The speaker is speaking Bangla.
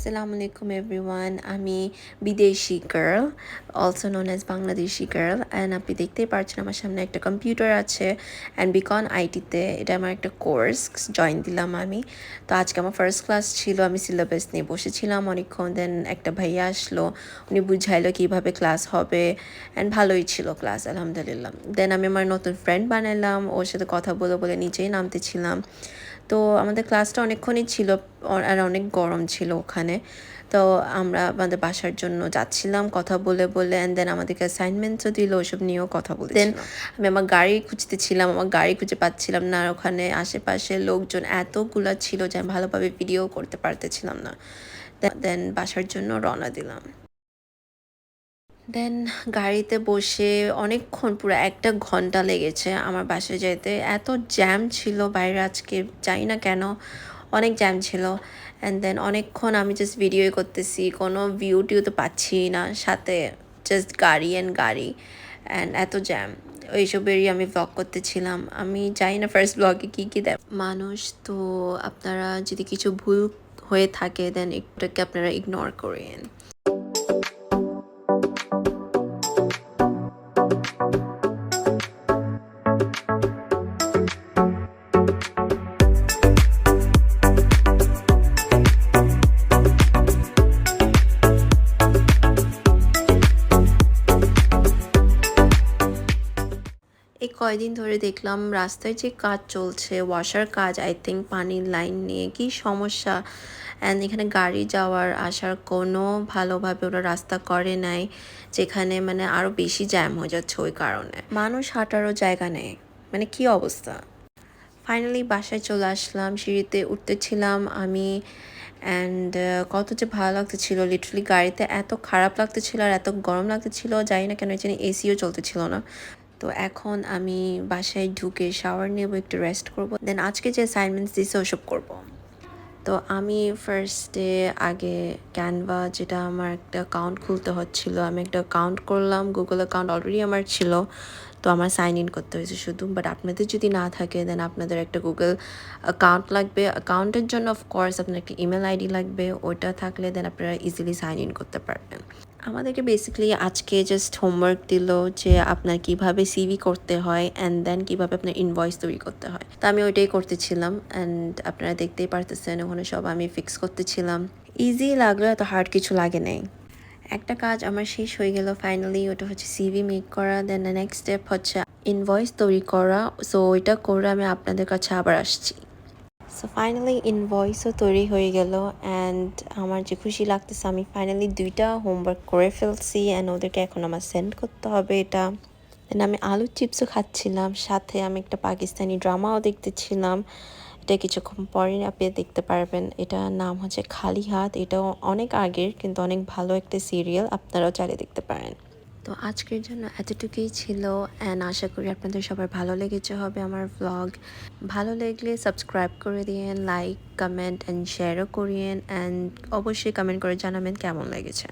Assalamualaikum everyone. আমি বিদেশি girl, also known as Bangladeshi girl. And আপনি দেখতেই পাচ্ছেন আমার সামনে একটা কম্পিউটার আছে অ্যান্ড বিকন আইটিতে এটা আমার একটা কোর্স জয়েন দিলাম আমি। তো আজকে আমার ফার্স্ট ক্লাস ছিল, আমি সিলেবাস নিয়ে বসেছিলাম অনেকক্ষণ। দেন একটা ভাইয়া আসলো, উনি বুঝাইলো কীভাবে ক্লাস হবে অ্যান্ড ভালোই ছিল ক্লাস আলহামদুলিল্লাহ। দেন আমি আমার নতুন ফ্রেন্ড বানালাম, ওর সাথে কথা বলে বলে নিজেই নামতেছিলাম। তো আমাদের ক্লাসটা অনেকক্ষণই ছিল আর অনেক গরম ছিল ওখানে। তো আমরা আমাদের বাসার জন্য যাচ্ছিলাম কথা বলে বলে, অ্যান্ড দেন আমাদেরকে অ্যাসাইনমেন্টসও দিল, ওসব নিয়েও কথা বলে। দেন আমি আমার গাড়ি খুঁজতেছিলাম, আমার গাড়ি খুঁজে পাচ্ছিলাম না। আর ওখানে আশেপাশে লোকজন এতগুলো ছিল যে আমি ভালোভাবে ভিডিও করতে পারতেছিলাম না। দেন বাসার জন্য রওনা দিলাম। দেন গাড়িতে বসে অনেকক্ষণ, পুরো 1 ঘন্টা লেগেছে আমার বাসায় যেতে। এত জ্যাম ছিল বাইরে আজকে, জানি না কেন, অনেক জ্যাম ছিল। অ্যান্ড দেন অনেকক্ষণ আমি জাস্ট ভিডিওই করতেছি, কোনো ভিউ টিউ তো পাচ্ছি না, সাথে জাস্ট গাড়ি অ্যান্ড গাড়ি অ্যান্ড এত জ্যাম। এইসবেরই আমি ব্লগ করতেছিলাম। আমি জানি না ফার্স্ট ব্লগে কী কী দেয় মানুষ। তো আপনারা যদি কিছু ভুল হয়ে থাকে দেন একটুকে আপনারা ইগনোর করেন। এই কয়দিন ধরে দেখলাম রাস্তায় যে কাজ চলছে, ওয়াশার কাজ, আই থিঙ্ক পানির লাইন নিয়ে কী সমস্যা। অ্যান্ড এখানে গাড়ি যাওয়ার আসার কোনো ভালোভাবে ওরা রাস্তা করে নাই, যেখানে মানে আরও বেশি জ্যাম হয়ে যাচ্ছে ওই কারণে। মানুষ হাঁটারও জায়গা নেই, মানে কী অবস্থা। ফাইনালি বাসায় চলে আসলাম, সিঁড়িতে উঠতেছিলাম আমি। অ্যান্ড কত যে ভালো লাগতেছিল, লিটারালি গাড়িতে এত খারাপ লাগতেছিল আর এত গরম লাগতেছিল, জানি না কেন জানি এসিও চলতেছিল না। তো এখন আমি বাসায় ঢুকে শাওয়ার নেব, একটু রেস্ট করব, দেন আজকে যে অ্যাসাইনমেন্টস দিছে ওসব করব। তো আমি ফার্স্টে আগে ক্যানভা, যেটা আমার একটা অ্যাকাউন্ট খুলতে হচ্ছিল, আমি একটা অ্যাকাউন্ট করলাম। গুগল অ্যাকাউন্ট অলরেডি আমার ছিল, তো আমার সাইন ইন করতে হয়েছে শুধু। বাট আপনাদের যদি না থাকে দেন আপনাদের একটা গুগল অ্যাকাউন্ট লাগবে। অ্যাকাউন্টের জন্য অফকোর্স আপনার একটা ইমেল আইডি লাগবে, ওইটা থাকলে দেন আপনারা ইজিলি সাইন ইন করতে পারবেন। আমাদেরকে বেসিক্যালি আজকে জাস্ট হোমওয়ার্ক দিল যে আপনার কিভাবে সিভি করতে হয় অ্যান্ড দেন কীভাবে আপনার ইনভয়েস তৈরি করতে হয়। তো আমি ওইটাই করতেছিলাম অ্যান্ড আপনারা দেখতেই পারতেছেন ওখানে সব আমি ফিক্স করতেছিলাম। ইজি লাগলো, এত হার্ড কিছু লাগে নেই। একটা কাজ আমার শেষ হয়ে গেল ফাইনালি, ওটা হচ্ছে সিভি মেক করা। দেন নেক্সট স্টেপ হচ্ছে ইনভয়েস তৈরি করা। সো ওইটা করে আমি আপনাদের কাছে আবার আসছি। সো ফাইনালি ইনভয়েসও তৈরি হয়ে গেল অ্যান্ড আমার যে খুশি লাগতেছে, আমি ফাইনালি 2টা হোমওয়ার্ক করে ফেলছি অ্যান্ড ওদেরকে এখন আমার সেন্ড করতে হবে এটা। দেন আমি আলুর চিপসও খাচ্ছিলাম, সাথে আমি একটা পাকিস্তানি ড্রামাও দেখতেছিলাম। এটা কিছুক্ষণ পরে আপনি দেখতে পারবেন। এটার নাম হচ্ছে খালি হাত। এটাও অনেক আগের কিন্তু অনেক ভালো একটা সিরিয়াল, আপনারাও চাইলে দেখতে পারেন। তো আজকের জন্য এতটুকুই ছিল অ্যান্ড আশা করি আপনাদের সবার ভালো লেগেছে হবে আমার ভ্লগ। ভালো লাগলে সাবস্ক্রাইব করে দিয়েন, লাইক কমেন্ট অ্যান্ড শেয়ারও করিয়েন অ্যান্ড অবশ্যই কমেন্ট করে জানাবেন কেমন লেগেছে।